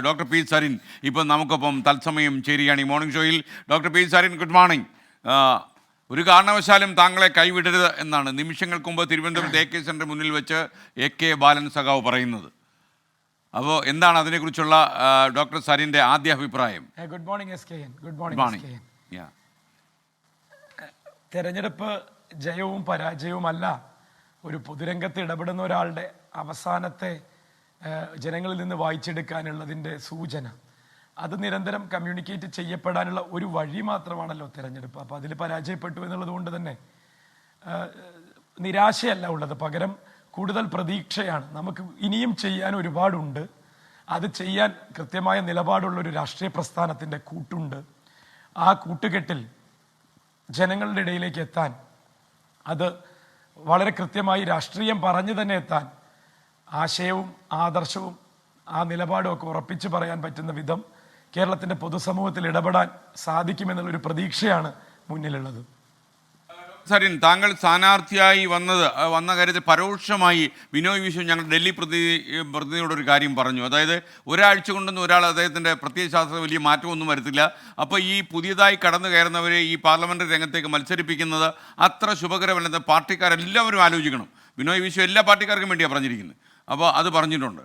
Doctor P Sarin ഇപ്പം നമുക്കൊപ്പം തത്സമയം ചേരുകയാണ് ഈ മോർണിംഗ് ഷോയിൽ. Doctor P Sarin, good morning. ഒരു കാരണവശാലും താങ്കളെ കൈവിടരുത് എന്നാണ് നിമിഷങ്ങൾക്ക് മുമ്പ് തിരുവനന്തപുരം AK സെൻ്റർ മുന്നിൽ വെച്ച് AK ബാലൻ സഖാവ് പറയുന്നത്. അപ്പോൾ എന്താണ് അതിനെക്കുറിച്ചുള്ള ഡോക്ടർ സരിൻ്റെ ആദ്യ അഭിപ്രായം? Good morning SKN. Good morning. തെരഞ്ഞെടുപ്പ് ജയവും പരാജയവുമല്ല ഒരു പൊതുരംഗത്ത് ഇടപെടുന്ന ഒരാളുടെ അവസാനത്തെ ജനങ്ങളിൽ നിന്ന് വായിച്ചെടുക്കാനുള്ളതിൻ്റെ സൂചന. അത് നിരന്തരം കമ്മ്യൂണിക്കേറ്റ് ചെയ്യപ്പെടാനുള്ള ഒരു വഴി മാത്രമാണല്ലോ തെരഞ്ഞെടുപ്പ്. അപ്പോൾ അതിൽ പരാജയപ്പെട്ടു എന്നുള്ളത് കൊണ്ട് തന്നെ നിരാശയല്ല ഉള്ളത്, പകരം കൂടുതൽ പ്രതീക്ഷയാണ്. നമുക്ക് ഇനിയും ചെയ്യാൻ ഒരുപാടുണ്ട്. അത് ചെയ്യാൻ കൃത്യമായ നിലപാടുള്ളൊരു രാഷ്ട്രീയ പ്രസ്ഥാനത്തിൻ്റെ കൂട്ടുണ്ട്. ആ കൂട്ടുകെട്ടിൽ ജനങ്ങളുടെ ഇടയിലേക്ക് എത്താൻ, അത് വളരെ കൃത്യമായി രാഷ്ട്രീയം പറഞ്ഞു തന്നെ എത്താൻ, ആശയവും ആദർശവും ആ നിലപാടും ഒക്കെ ഉറപ്പിച്ചു പറയാൻ പറ്റുന്ന വിധം കേരളത്തിൻ്റെ പൊതുസമൂഹത്തിൽ ഇടപെടാൻ സാധിക്കുമെന്നുള്ളൊരു പ്രതീക്ഷയാണ് മുന്നിലുള്ളത്. സരിൻ, താങ്കൾ സ്ഥാനാർത്ഥിയായി വന്ന കാര്യത്തിൽ പരോക്ഷമായി ബിനോയ് വിശ്വം ഞങ്ങൾ ഡൽഹി പ്രതിനിധിയോടൊരു കാര്യം പറഞ്ഞു. അതായത് ഒരാഴ്ച കൊണ്ടൊന്നും ഒരാൾ അദ്ദേഹത്തിൻ്റെ പ്രത്യയശാസ്ത്രം വലിയ മാറ്റമൊന്നും വരുത്തില്ല. അപ്പോൾ ഈ പുതിയതായി കടന്നു കയറുന്നവരെ ഈ പാർലമെൻ്ററി രംഗത്തേക്ക് മത്സരിപ്പിക്കുന്നത് അത്ര ശുഭകരമല്ലെന്ന് പാർട്ടിക്കാരെല്ലാവരും ആലോചിക്കണം. ബിനോയ് വിശ്വം എല്ലാ പാർട്ടിക്കാർക്കും വേണ്ടിയാണ് പറഞ്ഞിരിക്കുന്നത്. അപ്പോൾ അത് പറഞ്ഞിട്ടുണ്ട്.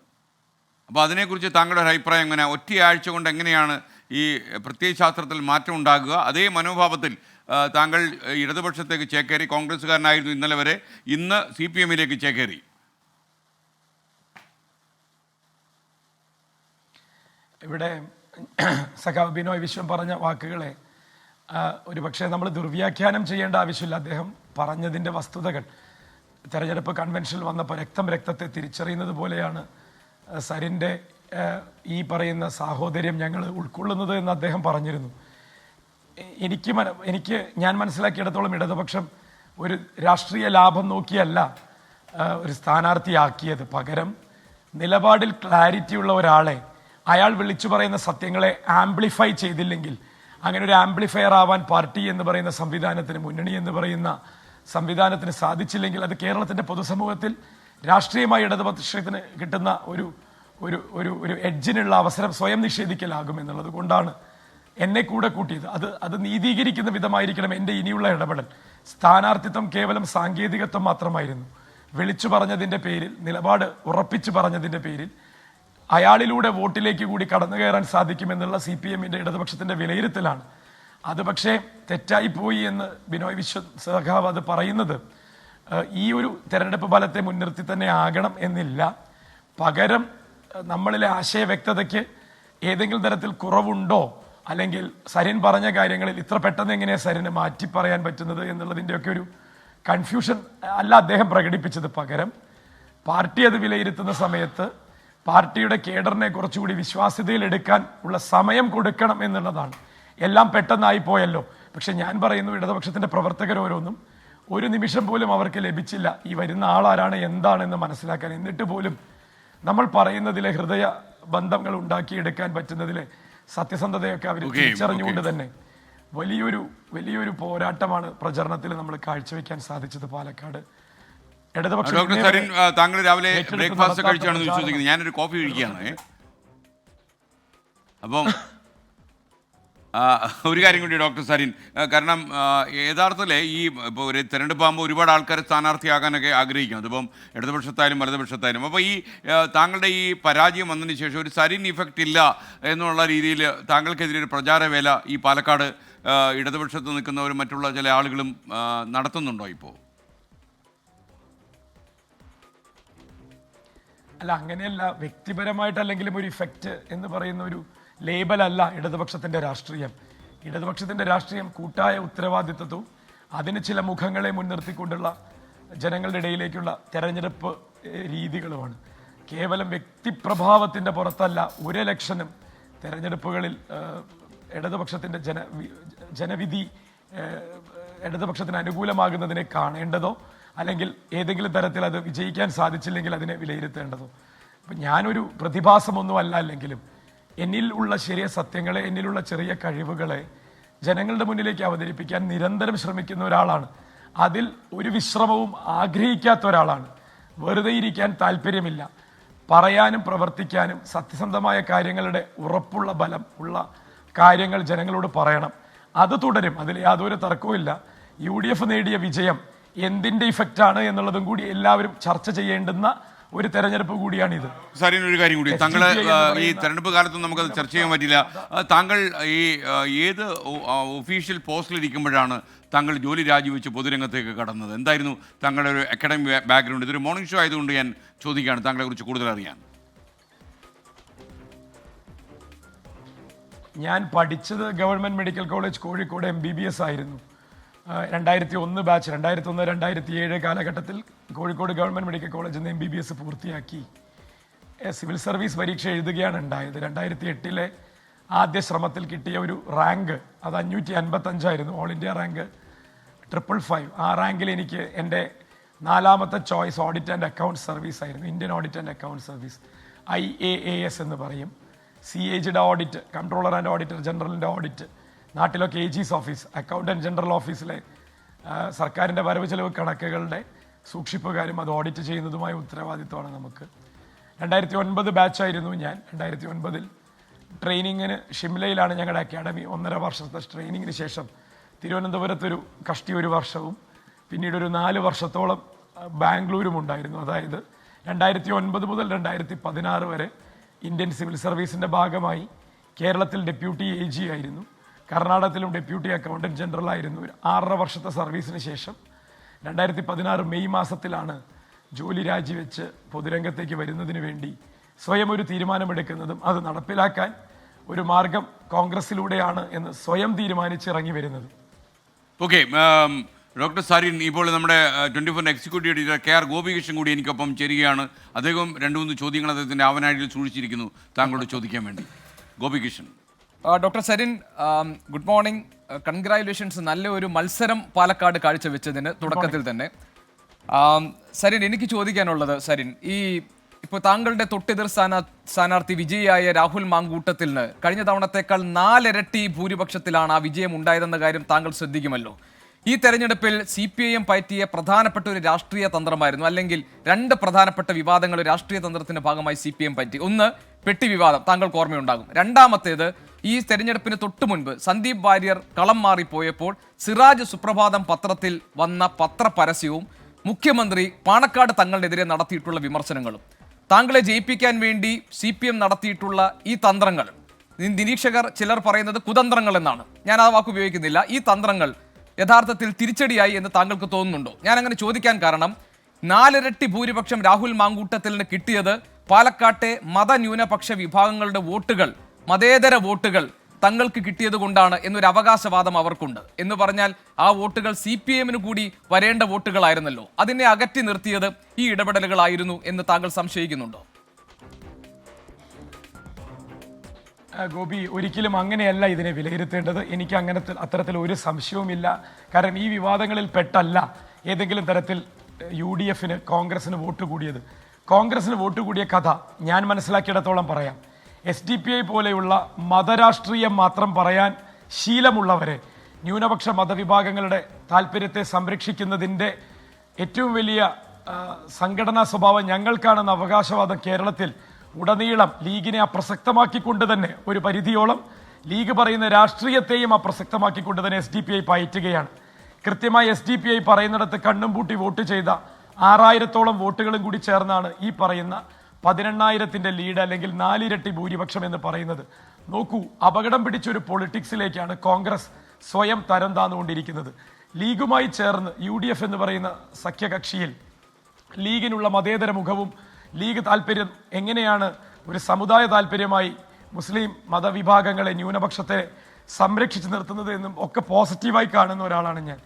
അപ്പോൾ അതിനെക്കുറിച്ച് താങ്കളുടെ ഒരു അഭിപ്രായം എങ്ങനെ? ഒറ്റയാഴ്ച കൊണ്ട് എങ്ങനെയാണ് ഈ പ്രത്യയശാസ്ത്രത്തിൽ മാറ്റം ഉണ്ടാകുക? അതേ മനോഭാവത്തിൽ താങ്കൾ ഇടതുപക്ഷത്തേക്ക് ചേക്കേറി, കോൺഗ്രസ്സുകാരനായിരുന്നു ഇന്നലെ വരെ, ഇന്ന് CPM-ലേക്ക് ചേക്കേറി. ഇവിടെ സഖാവ് ബിനോയ് വിശ്വം പറഞ്ഞ വാക്കുകളെ ഒരു പക്ഷേ നമ്മൾ ദുർവ്യാഖ്യാനം ചെയ്യേണ്ട ആവശ്യമില്ല. അദ്ദേഹം പറഞ്ഞതിൻ്റെ വസ്തുതകൾ തെരഞ്ഞെടുപ്പ് കൺവെൻഷനിൽ വന്നപ്പോൾ രക്തത്തെ തിരിച്ചറിയുന്നത് പോലെയാണ് സരിൻ്റെ ഈ പറയുന്ന സാഹോദര്യം ഞങ്ങൾ ഉൾക്കൊള്ളുന്നത് എന്ന് അദ്ദേഹം പറഞ്ഞിരുന്നു. ഞാൻ മനസ്സിലാക്കിയിടത്തോളം ഇടതുപക്ഷം ഒരു രാഷ്ട്രീയ ലാഭം നോക്കിയല്ല ഒരു സ്ഥാനാർത്ഥിയാക്കിയത്. പകരം നിലപാടിൽ ക്ലാരിറ്റി ഉള്ള ഒരാളെ അയാൾ വിളിച്ചു പറയുന്ന സത്യങ്ങളെ ആംപ്ലിഫൈ ചെയ്തില്ലെങ്കിൽ, അങ്ങനെ ഒരു ആംപ്ലിഫയർ ആവാൻ പാർട്ടി എന്ന് പറയുന്ന സംവിധാനത്തിന്, മുന്നണി എന്ന് പറയുന്ന സംവിധാനത്തിന് സാധിച്ചില്ലെങ്കിൽ അത് കേരളത്തിൻ്റെ പൊതുസമൂഹത്തിൽ രാഷ്ട്രീയമായി ഇടതുപക്ഷത്തിന് കിട്ടുന്ന ഒരു ഒരു ഒരു ഒരു എഡ്ജിനുള്ള അവസരം സ്വയം നിഷേധിക്കലാകും എന്നുള്ളത് കൊണ്ടാണ് എന്നെ കൂടെ കൂട്ടിയത്. അത് നീതീകരിക്കുന്ന വിധമായിരിക്കണം എൻ്റെ ഇനിയുള്ള ഇടപെടൽ. സ്ഥാനാർത്ഥിത്വം കേവലം സാങ്കേതികത്വം മാത്രമായിരുന്നു. വിളിച്ചു പറഞ്ഞതിൻ്റെ പേരിൽ, നിലപാട് ഉറപ്പിച്ചു പറഞ്ഞതിൻ്റെ പേരിൽ അയാളിലൂടെ വോട്ടിലേക്ക് കൂടി കടന്നു കയറാൻ സാധിക്കുമെന്നുള്ള CPM-ൻ്റെ ഇടതുപക്ഷത്തിൻ്റെ വിലയിരുത്തലാണ്. അത് പക്ഷേ തെറ്റായിപ്പോയി എന്ന് ബിനോയ് വിശ്വം സഖാവ് അത് പറയുന്നത് ഈ ഒരു തെരഞ്ഞെടുപ്പ് ഫലത്തെ മുൻനിർത്തി തന്നെ ആകണം എന്നില്ല. പകരം നമ്മളിലെ ആശയ വ്യക്തതയ്ക്ക് ഏതെങ്കിലും തരത്തിൽ കുറവുണ്ടോ, അല്ലെങ്കിൽ സരിൻ പറഞ്ഞ കാര്യങ്ങളിൽ ഇത്ര പെട്ടെന്ന് എങ്ങനെയാണ് സരിന് മാറ്റി പറയാൻ പറ്റുന്നത് എന്നുള്ളതിൻ്റെയൊക്കെ ഒരു കൺഫ്യൂഷൻ അല്ല അദ്ദേഹം പ്രകടിപ്പിച്ചത്. പകരം പാർട്ടി അത് വിലയിരുത്തുന്ന സമയത്ത് പാർട്ടിയുടെ കേഡറിനെ കുറച്ചുകൂടി വിശ്വാസ്യതയിൽ എടുക്കാൻ ഉള്ള സമയം കൊടുക്കണം എന്നുള്ളതാണ്. എല്ലാം പെട്ടെന്നായി പോയല്ലോ. പക്ഷെ ഞാൻ പറയുന്നു, ഇടതുപക്ഷത്തിൻ്റെ പ്രവർത്തകരോരോന്നും ഒരു നിമിഷം പോലും അവർക്ക് ലഭിച്ചില്ല ഈ വരുന്ന ആളാരാണ് എന്താണെന്ന് മനസ്സിലാക്കാൻ. എന്നിട്ട് പോലും നമ്മൾ പറയുന്നതിലെ ഹൃദയ ബന്ധങ്ങൾ ഉണ്ടാക്കിയെടുക്കാൻ പറ്റുന്നതിലെ സത്യസന്ധതയൊക്കെ അവർ തിരിച്ചറിഞ്ഞുകൊണ്ട് തന്നെ വലിയൊരു പോരാട്ടമാണ് പ്രചരണത്തിൽ നമ്മൾ കാഴ്ചവെക്കാൻ സാധിച്ചത് പാലക്കാട്. ഡോക്ടർ സരിൻ, താങ്കൾ രാവിലെ ബ്രേക്ക്ഫാസ്റ്റ് കഴിച്ചാണെന്ന് വിശ്വസിക്കുന്നത്. ഞാനൊരു കോഫി കഴിക്കുകയാണ്. അപ്പം ഒരു കാര്യം കൂടി ഡോക്ടർ സരിൻ, കാരണം യഥാർത്ഥത്തിൽ ഈ ഇപ്പോൾ ഒരു തിരഞ്ഞെടുപ്പാകുമ്പോൾ ഒരുപാട് ആൾക്കാർ സ്ഥാനാർത്ഥിയാകാനൊക്കെ ആഗ്രഹിക്കണം, അതിപ്പം ഇടതുപക്ഷത്തായാലും വലതുപക്ഷത്തായാലും. അപ്പോൾ ഈ താങ്കളുടെ ഈ പരാജയം വന്നതിന് ശേഷം ഒരു സരിൻ ഇഫക്റ്റ് ഇല്ല എന്നുള്ള രീതിയിൽ താങ്കൾക്കെതിരെ ഒരു പ്രചാരവേല ഈ പാലക്കാട് ഇടതുപക്ഷത്ത് നിൽക്കുന്നവരും മറ്റുള്ള ചില ആളുകളും നടത്തുന്നുണ്ടോ ഇപ്പോൾ? അല്ല, അങ്ങനെയല്ല. വ്യക്തിപരമായിട്ടല്ലെങ്കിലും ഒരു ഇഫക്റ്റ് എന്ന് പറയുന്ന ഒരു ലേബലല്ല ഇടതുപക്ഷത്തിൻ്റെ രാഷ്ട്രീയം. ഇടതുപക്ഷത്തിൻ്റെ രാഷ്ട്രീയം കൂട്ടായ ഉത്തരവാദിത്വവും അതിന് ചില മുഖങ്ങളെ മുൻനിർത്തിക്കൊണ്ടുള്ള ജനങ്ങളുടെ ഇടയിലേക്കുള്ള തെരഞ്ഞെടുപ്പ് രീതികളുമാണ്. കേവലം വ്യക്തിപ്രഭാവത്തിൻ്റെ പുറത്തല്ല ഒരു ഇലക്ഷനും തെരഞ്ഞെടുപ്പുകളിൽ ഇടതുപക്ഷത്തിൻ്റെ ജനവിധി ഇടതുപക്ഷത്തിന് അനുകൂലമാകുന്നതിനെ കാണേണ്ടതോ, അല്ലെങ്കിൽ ഏതെങ്കിലും തരത്തിൽ അത് വിജയിക്കാൻ സാധിച്ചില്ലെങ്കിൽ അതിനെ വിലയിരുത്തേണ്ടതോ. അപ്പം ഞാനൊരു പ്രതിഭാസമൊന്നും അല്ല, അല്ലെങ്കിലും എന്നിൽ ഉള്ള ശരിയ സത്യങ്ങളെ, എന്നിലുള്ള ചെറിയ കഴിവുകളെ ജനങ്ങളുടെ മുന്നിലേക്ക് അവതരിപ്പിക്കാൻ നിരന്തരം ശ്രമിക്കുന്ന ഒരാളാണ്. അതിൽ ഒരു വിശ്രമവും ആഗ്രഹിക്കാത്ത ഒരാളാണ്. വെറുതെ ഇരിക്കാൻ താല്പര്യമില്ല. പറയാനും പ്രവർത്തിക്കാനും സത്യസന്ധമായ കാര്യങ്ങളുടെ ഉറപ്പുള്ള ബലം ഉള്ള കാര്യങ്ങൾ ജനങ്ങളോട് പറയണം. അത് തുടരും, അതിൽ യാതൊരു തർക്കവുമില്ല. UDF നേടിയ വിജയം എന്തിൻ്റെ ഇഫക്റ്റാണ് എന്നുള്ളതും കൂടി എല്ലാവരും ചർച്ച ചെയ്യേണ്ടുന്ന ഒരു തെരഞ്ഞെടുപ്പ് കൂടിയാണിത്. സാറിന് ഒരു കാര്യം കൂടി, താങ്കൾ ഈ തെരഞ്ഞെടുപ്പ് കാലത്തും നമുക്കത് ചർച്ച ചെയ്യാൻ പറ്റില്ല. താങ്കൾ ഈ ഏത് ഒഫീഷ്യൽ പോസ്റ്റിലിരിക്കുമ്പോഴാണ് താങ്കൾ ജോലി രാജിവെച്ച് പൊതുരംഗത്തേക്ക് കടന്നത്? എന്തായിരുന്നു താങ്കളുടെ ഒരു അക്കാഡമിക് ബാക്ക്ഗ്രൗണ്ട്? ഇതൊരു മോർണിംഗ് ഷോ ആയതുകൊണ്ട് ഞാൻ ചോദിക്കുകയാണ്, താങ്കളെ കുറിച്ച് കൂടുതൽ അറിയാൻ. ഞാൻ പഠിച്ചത് government medical college Kozhikode MBBS ആയിരുന്നു. 2001 ബാച്ച്, 2001-2007 കാലഘട്ടത്തിൽ കോഴിക്കോട് ഗവൺമെൻറ് മെഡിക്കൽ കോളേജിൽ നിന്ന് MBBS പൂർത്തിയാക്കി സിവിൽ സർവീസ് പരീക്ഷ എഴുതുകയാണ് ഉണ്ടായത്. 2008 ആദ്യ ശ്രമത്തിൽ കിട്ടിയ ഒരു റാങ്ക് അത് 555 ഓൾ ഇന്ത്യ റാങ്ക് 555. ആ റാങ്കിൽ എനിക്ക് എൻ്റെ 4ാമത്തെ choice audit and account service ആയിരുന്നു. Indian audit and account service, IAAS എന്ന് പറയും. CAGയുടെ ഓഡിറ്റ്, കൺട്രോളർ ആൻഡ് ഓഡിറ്റർ ജനറലിൻ്റെ ഓഡിറ്റ്, നാട്ടിലൊക്കെ AG's ഓഫീസ്, അക്കൗണ്ടൻറ്റ് ജനറൽ ഓഫീസിലെ സർക്കാരിൻ്റെ വരവ് ചെലവ് കണക്കുകളുടെ സൂക്ഷിപ്പുകാരും അത് ഓഡിറ്റ് ചെയ്യുന്നതുമായ ഉത്തരവാദിത്വമാണ് നമുക്ക്. 2009 ബാച്ചായിരുന്നു ഞാൻ. 2009 ട്രെയിനിങ്ങിന് ഷിംലയിലാണ് ഞങ്ങളുടെ അക്കാഡമി. 1.5 വർഷത്തെ ട്രെയിനിങ്ങിന് ശേഷം തിരുവനന്തപുരത്തൊരു കഷ്ടി 1 വർഷവും പിന്നീട് ഒരു 4 വർഷത്തോളം ബാംഗ്ലൂരും ഉണ്ടായിരുന്നു. അതായത് 2009 മുതൽ 2016 വരെ ഇന്ത്യൻ സിവിൽ സർവീസിൻ്റെ ഭാഗമായി കേരളത്തിൽ ഡെപ്യൂട്ടി AG ആയിരുന്നു, കർണാടകത്തിലും ഡെപ്യൂട്ടി അക്കൗണ്ടൻറ്റ് ജനറൽ ആയിരുന്നു. 6.5 വർഷത്തെ സർവീസിന് ശേഷം 2016 മെയ് മാസത്തിലാണ് ജോലി രാജിവെച്ച് പൊതുരംഗത്തേക്ക് വരുന്നതിന് വേണ്ടി സ്വയം ഒരു തീരുമാനമെടുക്കുന്നതും അത് നടപ്പിലാക്കാൻ ഒരു മാർഗം കോൺഗ്രസിലൂടെയാണ് എന്ന് സ്വയം തീരുമാനിച്ചിറങ്ങി വരുന്നത്. ഓക്കെ, ഡോക്ടർ സാരിൻ, ഇപ്പോൾ നമ്മുടെ 24 എക്സിക്യൂട്ടീവ് എഡിറ്റർ KR ഗോപികൃഷ്ണൻ കൂടി എനിക്കൊപ്പം ചേരുകയാണ്. അദ്ദേഹം 2-3 ചോദ്യങ്ങൾ അദ്ദേഹത്തിൻ്റെ ആവനാഴിയിൽ സൂക്ഷിച്ചിരിക്കുന്നു താങ്കളോട് ചോദിക്കാൻ വേണ്ടി. Gopikrishnan. Doctor Sarin, good morning. Congratulations, നല്ല ഒരു മത്സരം പാലക്കാട് കാഴ്ചവെച്ചതിന് തുടക്കത്തിൽ തന്നെ. സരിൻ, എനിക്ക് ചോദിക്കാനുള്ളത്, സരിൻ, ഇപ്പോൾ താങ്കളുടെ തൊട്ടെതിർ സ്ഥാനാർത്ഥി വിജയിയായ രാഹുൽ മാങ്കൂട്ടത്തിന് കഴിഞ്ഞ തവണത്തേക്കാൾ 4 ഇരട്ടി ഭൂരിപക്ഷത്തിലാണ് ആ വിജയം ഉണ്ടായതെന്ന കാര്യം താങ്കൾ ശ്രദ്ധിക്കുമല്ലോ. ഈ തെരഞ്ഞെടുപ്പിൽ CPIM പയറ്റിയ പ്രധാനപ്പെട്ട ഒരു രാഷ്ട്രീയ തന്ത്രമായിരുന്നു, അല്ലെങ്കിൽ 2 പ്രധാനപ്പെട്ട വിവാദങ്ങൾ രാഷ്ട്രീയ തന്ത്രത്തിന്റെ ഭാഗമായി CPIM പറ്റി. ഒന്ന്, പെട്ടി വിവാദം, താങ്കൾക്ക് ഓർമ്മയുണ്ടാകും. രണ്ടാമത്തേത്, ഈ തെരഞ്ഞെടുപ്പിന് തൊട്ടു മുൻപ് സന്ദീപ് വാര്യർ കളം മാറിപ്പോയപ്പോൾ സിറാജ് സുപ്രഭാതം പത്രത്തിൽ വന്ന പത്രപരസ്യവും മുഖ്യമന്ത്രി പാണക്കാട് തങ്ങളിനെതിരെ നടത്തിയിട്ടുള്ള വിമർശനങ്ങളും, താങ്കളെ ജയിപ്പിക്കാൻ വേണ്ടി CPM നടത്തിയിട്ടുള്ള ഈ തന്ത്രങ്ങൾ, നിരീക്ഷകർ ചിലർ പറയുന്നത് കുതന്ത്രങ്ങൾ എന്നാണ്, ഞാൻ ആ വാക്ക് ഉപയോഗിക്കുന്നില്ല, ഈ തന്ത്രങ്ങൾ യഥാർത്ഥത്തിൽ തിരിച്ചടിയായി എന്ന് താങ്കൾക്ക് തോന്നുന്നുണ്ടോ? ഞാൻ അങ്ങനെ ചോദിക്കാൻ കാരണം, 4 ഇരട്ടി ഭൂരിപക്ഷം രാഹുൽ മാങ്കൂട്ടത്തിന് കിട്ടിയത് പാലക്കാട്ടെ മതന്യൂനപക്ഷ വിഭാഗങ്ങളുടെ വോട്ടുകൾ, മതേതര വോട്ടുകൾ തങ്ങൾക്ക് കിട്ടിയത് കൊണ്ടാണ് എന്നൊരു അവകാശവാദം അവർക്കുണ്ട്. എന്ന് പറഞ്ഞാൽ ആ വോട്ടുകൾ CPIM കൂടി വരേണ്ട വോട്ടുകളായിരുന്നല്ലോ, അതിനെ അകറ്റി നിർത്തിയത് ഈ ഇടപെടലുകളായിരുന്നു എന്ന് താങ്കൾ സംശയിക്കുന്നുണ്ടോ? ഗോപി, ഒരിക്കലും അങ്ങനെയല്ല ഇതിനെ വിലയിരുത്തേണ്ടത്. എനിക്ക് അത്തരത്തിൽ ഒരു സംശയവുമില്ല. കാരണം ഈ വിവാദങ്ങളിൽ പെട്ടല്ല ഏതെങ്കിലും തരത്തിൽ UDFന് കോൺഗ്രസിന് വോട്ട് കൂടിയത്. കോൺഗ്രസിന് വോട്ട് കൂടിയ കഥ ഞാൻ മനസ്സിലാക്കിയിടത്തോളം പറയാം. SDPI പോലെയുള്ള മതരാഷ്ട്രീയം മാത്രം പറയാൻ ശീലമുള്ളവരെ, ന്യൂനപക്ഷ മതവിഭാഗങ്ങളുടെ താല്പര്യത്തെ സംരക്ഷിക്കുന്നതിൻ്റെ ഏറ്റവും വലിയ സംഘടനാ സ്വഭാവം ഞങ്ങൾക്കാണെന്ന അവകാശവാദം കേരളത്തിൽ ഉടനീളം ലീഗിനെ അപ്രസക്തമാക്കിക്കൊണ്ട് തന്നെ, ഒരു പരിധിയോളം ലീഗ് പറയുന്ന രാഷ്ട്രീയത്തെയും അപ്രസക്തമാക്കിക്കൊണ്ട് തന്നെ SDPI പയറ്റുകയാണ്. കൃത്യമായി SDPI പറയുന്നിടത്ത് കണ്ണും പൂട്ടി വോട്ട് ചെയ്ത 6000-ഓളം വോട്ടുകളും കൂടി ചേർന്നാണ് ഈ പറയുന്ന 18,000-ന്റെ ലീഡ്, അല്ലെങ്കിൽ 4 ഇരട്ടി ഭൂരിപക്ഷം എന്ന് പറയുന്നത്. നോക്കൂ, അപകടം പിടിച്ചൊരു പൊളിറ്റിക്സിലേക്കാണ് കോൺഗ്രസ് സ്വയം തരം താന്നുകൊണ്ടിരിക്കുന്നത്. ലീഗുമായി ചേർന്ന് UDF എന്ന് പറയുന്ന സഖ്യകക്ഷിയിൽ ലീഗിനുള്ള മതേതര മുഖവും ലീഗ് താല്പര്യം എങ്ങനെയാണ് ഒരു സമുദായ താല്പര്യമായി മുസ്ലിം മതവിഭാഗങ്ങളെ, ന്യൂനപക്ഷത്തെ സംരക്ഷിച്ചു നിർത്തുന്നത് എന്നും ഒക്കെ പോസിറ്റീവായി കാണുന്ന ഒരാളാണ് ഞാൻ.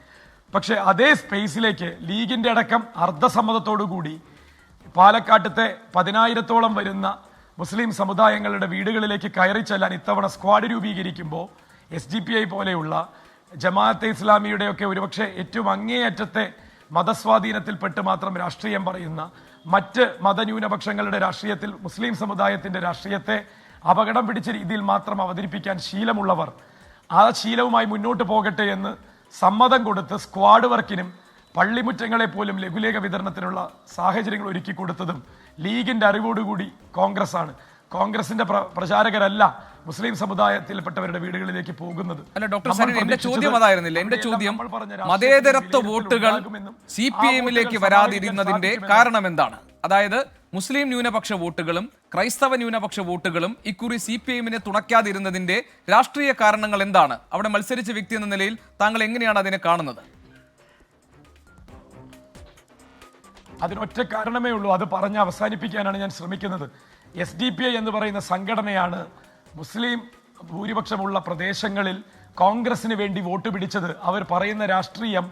പക്ഷേ അതേ സ്പേസിലേക്ക് ലീഗിൻ്റെ അടക്കം അർദ്ധസമ്മതത്തോടുകൂടി പാലക്കാട്ടത്തെ 10,000-ഓളം വരുന്ന മുസ്ലിം സമുദായങ്ങളുടെ വീടുകളിലേക്ക് കയറി ചെല്ലാൻ ഇത്തവണ സ്ക്വാഡ് രൂപീകരിക്കുമ്പോൾ SDPI പോലെയുള്ള ജമാഅത്തെ ഇസ്ലാമിയുടെയൊക്കെ ഒരുപക്ഷെ ഏറ്റവും അങ്ങേയറ്റത്തെ മതസ്വാധീനത്തിൽപ്പെട്ട് മാത്രം രാഷ്ട്രീയം പറയുന്ന, മറ്റ് മതന്യൂനപക്ഷങ്ങളുടെ രാഷ്ട്രീയത്തിൽ മുസ്ലിം സമുദായത്തിൻ്റെ രാഷ്ട്രീയത്തെ അപകടം പിടിച്ച രീതിയിൽ മാത്രം അവതരിപ്പിക്കാൻ ശീലമുള്ളവർ ആ ശീലവുമായി മുന്നോട്ട് പോകട്ടെ എന്ന് സമ്മതം കൊടുത്ത് സ്ക്വാഡ് വർക്കിനും പള്ളിമുറ്റങ്ങളെ പോലും ലഘുലേഖ വിതരണത്തിനുള്ള സാഹചര്യങ്ങൾ ഒരുക്കി കൊടുത്തതും ലീഗിന്റെ അറിവോടുകൂടി കോൺഗ്രസ് ആണ്. കോൺഗ്രസിന്റെ പ്രചാരകരല്ല മുസ്ലിം സമുദായത്തിൽപ്പെട്ടവരുടെ വീടുകളിലേക്ക് പോകുന്നത്. അല്ല ഡോക്ടർ സരിൻ, എന്റെ ചോദ്യം അതായിരുന്നില്ല. എന്റെ ചോദ്യം മതേതരത്വ വോട്ടുകൾ CPM-ലേക്ക് വരാതിരുന്നതിന്റെ കാരണം എന്താണ്? അതായത് മുസ്ലിം ന്യൂനപക്ഷ വോട്ടുകളും ക്രൈസ്തവ ന്യൂനപക്ഷ വോട്ടുകളും ഇക്കുറി CPM-നെ തുണയ്ക്കാതിരുന്നതിന്റെ രാഷ്ട്രീയ കാരണങ്ങൾ എന്താണ്? അവിടെ മത്സരിച്ച വ്യക്തി എന്ന നിലയിൽ താങ്കൾ എങ്ങനെയാണ് അതിനെ കാണുന്നത്? അതിനൊറ്റ കാരണമേ ഉള്ളൂ, അത് പറഞ്ഞ് അവസാനിപ്പിക്കാനാണ് ഞാൻ ശ്രമിക്കുന്നത്. SDPI എന്ന് പറയുന്ന സംഘടനയാണ് മുസ്ലിം ഭൂരിപക്ഷമുള്ള പ്രദേശങ്ങളിൽ കോൺഗ്രസിന് വേണ്ടി വോട്ട് പിടിച്ചത്. അവർ പറയുന്ന രാഷ്ട്രീയം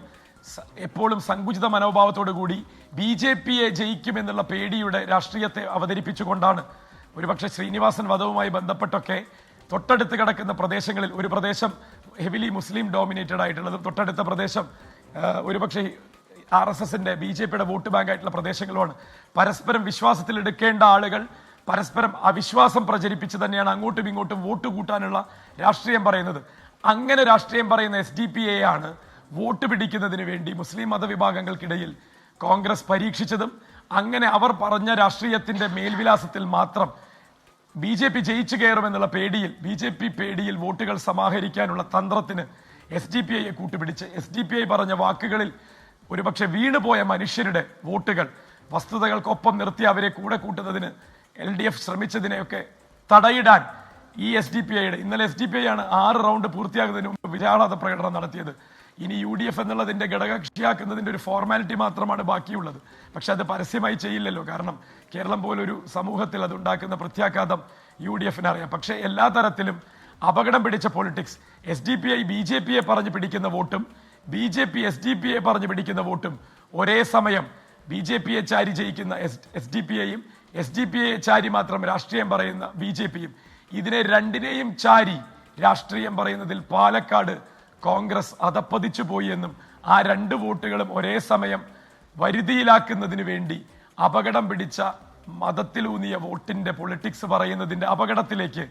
എപ്പോഴും സങ്കുചിത മനോഭാവത്തോടു കൂടി BJP-യെ ജയിക്കുമെന്നുള്ള പേടിയുടെ രാഷ്ട്രീയത്തെ അവതരിപ്പിച്ചുകൊണ്ടാണ്. ഒരുപക്ഷെ ശ്രീനിവാസൻ വധവുമായി ബന്ധപ്പെട്ടൊക്കെ തൊട്ടടുത്ത് കിടക്കുന്ന പ്രദേശങ്ങളിൽ ഒരു പ്രദേശം ഹെവിലി മുസ്ലിം ഡോമിനേറ്റഡ് ആയിട്ടുള്ളതും തൊട്ടടുത്ത പ്രദേശം ഒരുപക്ഷെ RSSന്റെ BJP-യുടെ വോട്ട് ബാങ്ക് ആയിട്ടുള്ള പ്രദേശങ്ങളുമാണ്. പരസ്പരം വിശ്വാസത്തിൽ എടുക്കേണ്ട ആളുകൾ പരസ്പരം അവിശ്വാസം പ്രചരിപ്പിച്ച് തന്നെയാണ് അങ്ങോട്ടും ഇങ്ങോട്ടും വോട്ട് കൂട്ടാനുള്ള രാഷ്ട്രീയം പറയുന്നത്. അങ്ങനെ രാഷ്ട്രീയം പറയുന്ന SDPI ആണ് വോട്ട് പിടിക്കുന്നതിന് വേണ്ടി മുസ്ലിം മതവിഭാഗങ്ങൾക്കിടയിൽ കോൺഗ്രസ് പരീക്ഷിച്ചതും. അങ്ങനെ അവർ പറഞ്ഞ രാഷ്ട്രീയത്തിന്റെ മേൽവിലാസത്തിൽ മാത്രം BJP ജയിച്ചു കയറുമെന്നുള്ള പേടിയിൽ വോട്ടുകൾ സമാഹരിക്കാനുള്ള തന്ത്രത്തിന് SDPIയെ കൂട്ടുപിടിച്ച് SDPI പറഞ്ഞ വാക്കുകളിൽ ഒരുപക്ഷെ വീണുപോയ മനുഷ്യരുടെ വോട്ടുകൾ വസ്തുതകൾക്കൊപ്പം നിർത്തി അവരെ കൂടെ കൂട്ടുന്നതിന് LDF ശ്രമിച്ചതിനെയൊക്കെ തടയിടാൻ ഈ ഇന്നലെ SDPI ആണ് 6 റൗണ്ട് പൂർത്തിയാകുന്നതിന് മുമ്പ് വിജയാഹ്ലാദ പ്രകടനം നടത്തിയത്. ഇനി UDF എന്നുള്ളതിന്റെ ഘടകകക്ഷിയാക്കുന്നതിന്റെ ഒരു ഫോർമാലിറ്റി മാത്രമാണ് ബാക്കിയുള്ളത്. പക്ഷെ അത് പരസ്യമായി ചെയ്യില്ലല്ലോ, കാരണം കേരളം പോലൊരു സമൂഹത്തിൽ അതുണ്ടാക്കുന്ന പ്രത്യാഘാതം UDF-ന് അറിയാം. പക്ഷെ എല്ലാ തരത്തിലും അപകടം പിടിച്ച പൊളിറ്റിക്സ്, SDPI BJP-യെ പറഞ്ഞു പിടിക്കുന്ന വോട്ടും BJP SDPയെ പറഞ്ഞു പിടിക്കുന്ന വോട്ടും ഒരേ സമയം BJP-യെ ചാരി ജയിക്കുന്ന SDPയും SDPയെ ചാരി മാത്രം രാഷ്ട്രീയം പറയുന്ന BJPയും, ഇതിനെ രണ്ടിനെയും ചാരി രാഷ്ട്രീയം പറയുന്നതിൽ പാലക്കാട് കോൺഗ്രസ് അധപ്പതിച്ചു പോയി എന്നും ആ 2 വോട്ടുകളും ഒരേ സമയം വരുതിയിലാക്കുന്നതിന് വേണ്ടി അപകടം പിടിച്ച മതത്തിലൂന്നിയ വോട്ടിന്റെ പൊളിറ്റിക്സ് പറയുന്നതിന്റെ അപകടത്തിലേക്ക്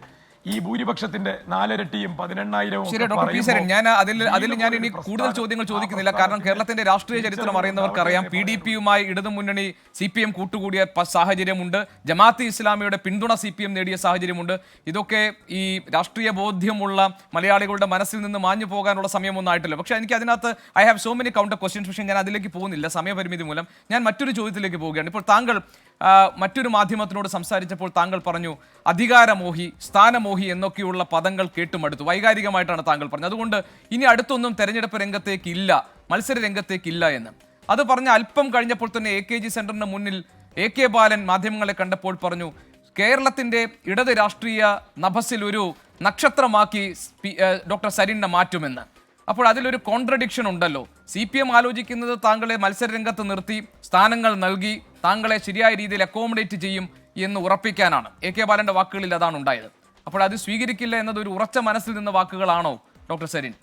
ഈ ഭൂരിപക്ഷത്തിന്റെ 4 ഇരട്ടിയും 18,000 ഞാൻ ഇനി കൂടുതൽ ചോദ്യങ്ങൾ ചോദിക്കുന്നില്ല. കാരണം കേരളത്തിന്റെ രാഷ്ട്രീയ ചരിത്രം അറിയുന്നവർക്കറിയാം, PDP-യുമായി ഇടതുമുന്നണി CPM കൂട്ടുകൂടിയ സാഹചര്യമുണ്ട്, ജമാഅത്തെ ഇസ്ലാമിയുടെ പിന്തുണ CPM നേടിയ സാഹചര്യമുണ്ട്. ഇതൊക്കെ ഈ രാഷ്ട്രീയ ബോധ്യമുള്ള മലയാളികളുടെ മനസ്സിൽ നിന്ന് മാഞ്ഞു പോകാനുള്ള സമയമൊന്നും ആയിട്ടില്ല. പക്ഷേ എനിക്ക് അതിനകത്ത് I have so many counter questions. പക്ഷേ ഞാൻ അതിലേക്ക് പോകുന്നില്ല, സമയപരിമിതി മൂലം. ഞാൻ മറ്റൊരു ചോദ്യത്തിലേക്ക് പോവുകയാണ്. ഇപ്പോൾ താങ്കൾ മറ്റൊരു മാധ്യമത്തിനോട് സംസാരിച്ചപ്പോൾ താങ്കൾ പറഞ്ഞു അധികാരമോഹി, സ്ഥാനമോഹി എന്നൊക്കെയുള്ള പദങ്ങൾ കേട്ടുമടുത്തു. വൈകാരികമായിട്ടാണ് താങ്കൾ പറഞ്ഞത്. അതുകൊണ്ട് ഇനി അടുത്തൊന്നും തെരഞ്ഞെടുപ്പ് രംഗത്തേക്കില്ല, മത്സര രംഗത്തേക്കില്ല എന്ന്. അത് പറഞ്ഞ അല്പം കഴിഞ്ഞപ്പോൾ തന്നെ AKG സെന്ററിന് മുന്നിൽ AK ബാലൻ മാധ്യമങ്ങളെ കണ്ടപ്പോൾ പറഞ്ഞു കേരളത്തിന്റെ ഇടത് രാഷ്ട്രീയ നഭസിൽ ഒരു നക്ഷത്രമാക്കി ഡോക്ടർ സരിനെ മാറ്റുമെന്ന്. അപ്പോൾ അതിലൊരു കോൺട്രഡിക്ഷൻ ഉണ്ടല്ലോ. CPM ആലോചിക്കുന്നത് താങ്കളെ മത്സര രംഗത്ത് നിർത്തി സ്ഥാനങ്ങൾ നൽകി താങ്കളെ ശരിയായ രീതിയിൽ അക്കോമഡേറ്റ് ചെയ്യും എന്ന് ഉറപ്പിക്കാനാണ്. AK ബാലന്റെ വാക്കുകളിൽ അതാണ് ഉണ്ടായത്. അപ്പോൾ അത് സ്വീകരിക്കില്ല എന്നത് ഒരു ഉറച്ച മനസ്സിൽ നിന്ന വാക്കുകളാണോ ഡോക്ടർ സരിൻ?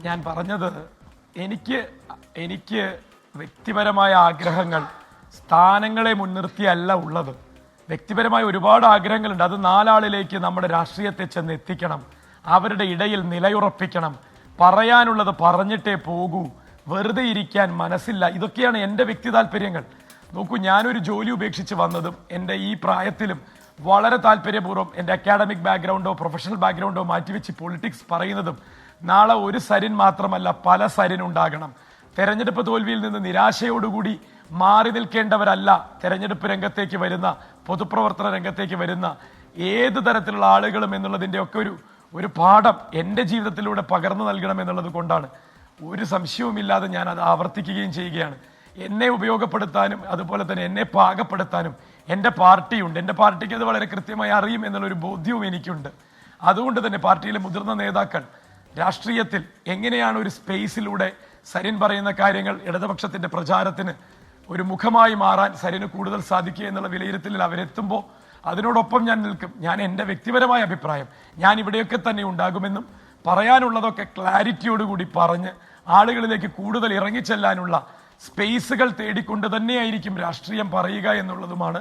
ഞാൻ പറഞ്ഞത് എനിക്ക് വ്യക്തിപരമായ ആഗ്രഹങ്ങൾ സ്ഥാനങ്ങളെ മുൻനിർത്തിയല്ല ഉള്ളത്. വ്യക്തിപരമായ ഒരുപാട് ആഗ്രഹങ്ങളുണ്ട്. അത് 4 ആളിലേക്ക് നമ്മുടെ രാഷ്ട്രീയത്തെ ചെന്ന് എത്തിക്കണം, അവരുടെ ഇടയിൽ നിലയുറപ്പിക്കണം, പറയാനുള്ളത് പറഞ്ഞിട്ടേ പോകൂ, വെറുതെ ഇരിക്കാൻ മനസ്സില്ല. ഇതൊക്കെയാണ് എൻ്റെ വ്യക്തി താല്പര്യങ്ങൾ. നോക്കൂ, ഞാനൊരു ജോലി ഉപേക്ഷിച്ച് വന്നതും എൻ്റെ ഈ പ്രായത്തിലും വളരെ താല്പര്യപൂർവ്വം എൻ്റെ അക്കാഡമിക് ബാക്ക്ഗ്രൗണ്ടോ പ്രൊഫഷണൽ ബാക്ക്ഗ്രൗണ്ടോ മാറ്റിവെച്ച് പൊളിറ്റിക്സ് പറയുന്നതും നാളെ ഒരു സരിൻ മാത്രമല്ല പല സരിൻ ഉണ്ടാകണം. തെരഞ്ഞെടുപ്പ് തോൽവിയിൽ നിന്ന് നിരാശയോടുകൂടി മാറി നിൽക്കേണ്ടവരല്ല തെരഞ്ഞെടുപ്പ് രംഗത്തേക്ക് വരുന്ന, പൊതുപ്രവർത്തന രംഗത്തേക്ക് വരുന്ന ഏത് തരത്തിലുള്ള ആളുകളും എന്നുള്ളതിൻ്റെ ഒക്കെ ഒരു പാഠം എൻ്റെ ജീവിതത്തിലൂടെ പകർന്നു നൽകണം എന്നുള്ളത് കൊണ്ടാണ്. ഒരു സംശയവുമില്ലാതെ ഞാൻ അത് ആവർത്തിക്കുകയും ചെയ്യുകയാണ്. എന്നെ ഉപയോഗപ്പെടുത്താനും അതുപോലെ തന്നെ എന്നെ പാകപ്പെടുത്താനും എൻ്റെ പാർട്ടിയുണ്ട്. എൻ്റെ പാർട്ടിക്ക് അത് വളരെ കൃത്യമായി അറിയും എന്നുള്ളൊരു ബോധ്യവും എനിക്കുണ്ട്. അതുകൊണ്ട് തന്നെ പാർട്ടിയിലെ മുതിർന്ന നേതാക്കൾ രാഷ്ട്രീയത്തിൽ എങ്ങനെയാണ് ഒരു സ്പേസിലൂടെ സരിൻ പറയുന്ന കാര്യങ്ങൾ ഇടതുപക്ഷത്തിൻ്റെ പ്രചാരത്തിന് ഒരു മുഖമായി മാറാൻ സരിന് കൂടുതൽ സാധിക്കുക എന്നുള്ള വിലയിരുത്തലിൽ അവരെത്തുമ്പോൾ അതിനോടൊപ്പം ഞാൻ നിൽക്കും. ഞാൻ എൻ്റെ വ്യക്തിപരമായ അഭിപ്രായം ഞാൻ ഇവിടെയൊക്കെ തന്നെ ഉണ്ടാകുമെന്നും പറയാനുള്ളതൊക്കെ ക്ലാരിറ്റിയോടുകൂടി പറഞ്ഞ് ആളുകളിലേക്ക് കൂടുതൽ ഇറങ്ങിച്ചെല്ലാനുള്ള സ്പേസുകൾ തേടിക്കൊണ്ട് തന്നെയായിരിക്കും രാഷ്ട്രീയം പറയുക എന്നുള്ളതുമാണ്.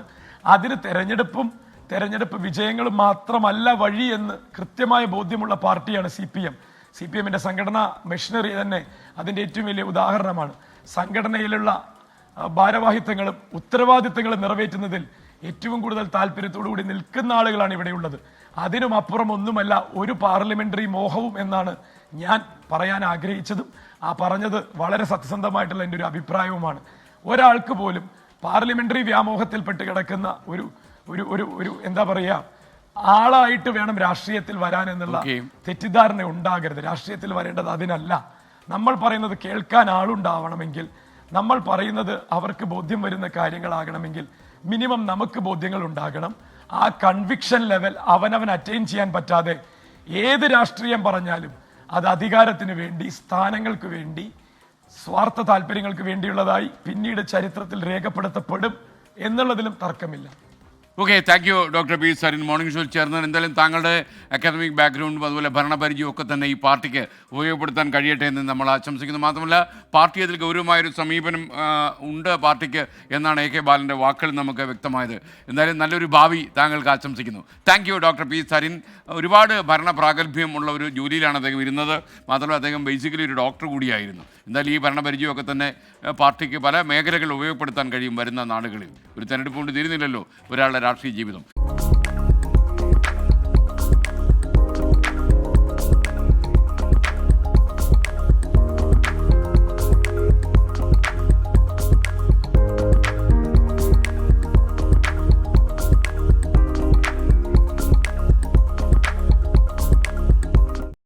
അതിന് തെരഞ്ഞെടുപ്പ് വിജയങ്ങളും മാത്രമല്ല വഴി എന്ന് കൃത്യമായ ബോധ്യമുള്ള പാർട്ടിയാണ് CPM-ന്റെ സംഘടനാ മെഷീനറി തന്നെ അതിൻ്റെ ഏറ്റവും വലിയ ഉദാഹരണമാണ്. സംഘടനയിലുള്ള ഭാരവാഹിത്വങ്ങളും ഉത്തരവാദിത്തങ്ങളും നിറവേറ്റുന്നതിൽ ഏറ്റവും കൂടുതൽ താല്പര്യത്തോടുകൂടി നിൽക്കുന്ന ആളുകളാണ് ഇവിടെയുള്ളത്. അതിനും അപ്പുറം ഒന്നുമല്ല ഒരു പാർലമെന്ററി മോഹവും എന്നാണ് ഞാൻ പറയാൻ ആഗ്രഹിച്ചതും ആ പറഞ്ഞത് വളരെ സത്യസന്ധമായിട്ടുള്ള എൻ്റെ ഒരു അഭിപ്രായവുമാണ്. ഒരാൾക്ക് പോലും പാർലമെന്ററി വ്യാമോഹത്തിൽപ്പെട്ട് കിടക്കുന്ന ഒരു ഒരു ഒരു ഒരു എന്താ പറയുക ആളായിട്ട് വേണം രാഷ്ട്രീയത്തിൽ വരാൻ എന്നുള്ള തെറ്റിദ്ധാരണ ഉണ്ടാകരുത്. രാഷ്ട്രീയത്തിൽ വരേണ്ടത് അതിനല്ല. നമ്മൾ പറയുന്നത് കേൾക്കാൻ ആളുണ്ടാവണമെങ്കിൽ, നമ്മൾ പറയുന്നത് അവർക്ക് ബോധ്യം വരുന്ന കാര്യങ്ങളാകണമെങ്കിൽ മിനിമം നമുക്ക് ബോധ്യങ്ങൾ ഉണ്ടാകണം. ആ കൺവിക്ഷൻ ലെവൽ അവനവൻ അറ്റൈൻ ചെയ്യാൻ പറ്റാതെ ഏത് രാഷ്ട്രീയം പറഞ്ഞാലും അത് അധികാരത്തിന് വേണ്ടി, സ്ഥാനങ്ങൾക്ക് വേണ്ടി, സ്വാർത്ഥ താല്പര്യങ്ങൾക്ക് വേണ്ടിയുള്ളതായി പിന്നീട് ചരിത്രത്തിൽ രേഖപ്പെടുത്തപ്പെടും എന്നുള്ളതിലും തർക്കമില്ല. Okay, thank you doctor P Sarin. Morning ഷോയിൽ ചേർന്നത് എന്തായാലും താങ്കളുടെ അക്കാദമിക് ബാക്ക്ഗ്രൗണ്ടും അതുപോലെ ഭരണപരിചയവും ഒക്കെ തന്നെ ഈ പാർട്ടിക്ക് ഉപയോഗപ്പെടുത്താൻ കഴിയട്ടെ എന്ന് നമ്മൾ ആശംസിക്കുന്നു. മാത്രമല്ല പാർട്ടി അതിൽ ഗൗരവമായൊരു സമീപനം ഉണ്ട് പാർട്ടിക്ക് എന്നാണ് AK ബാലൻ്റെ വാക്കുകൾ നമുക്ക് വ്യക്തമായത്. എന്തായാലും നല്ലൊരു ഭാവി താങ്കൾക്ക് ആശംസിക്കുന്നു. Thank you doctor P Sarin. ഒരുപാട് ഭരണ പ്രാഗൽഭ്യമുള്ള ഒരു ജോലിയിലാണ് അദ്ദേഹം ഇരുന്നത്. മാത്രമല്ല അദ്ദേഹം ബേസിക്കലി ഒരു ഡോക്ടർ കൂടിയായിരുന്നു. എന്തായാലും ഈ ഭരണപരിചയമൊക്കെ തന്നെ പാർട്ടിക്ക് പല മേഖലകളിൽ ഉപയോഗപ്പെടുത്താൻ കഴിയും വരുന്ന നാടുകളിൽ. ഒരു തെരഞ്ഞെടുപ്പ് കൊണ്ട് തീരുന്നില്ലല്ലോ ഒരാളുടെ രാഷ്ട്രീയ ജീവിതം.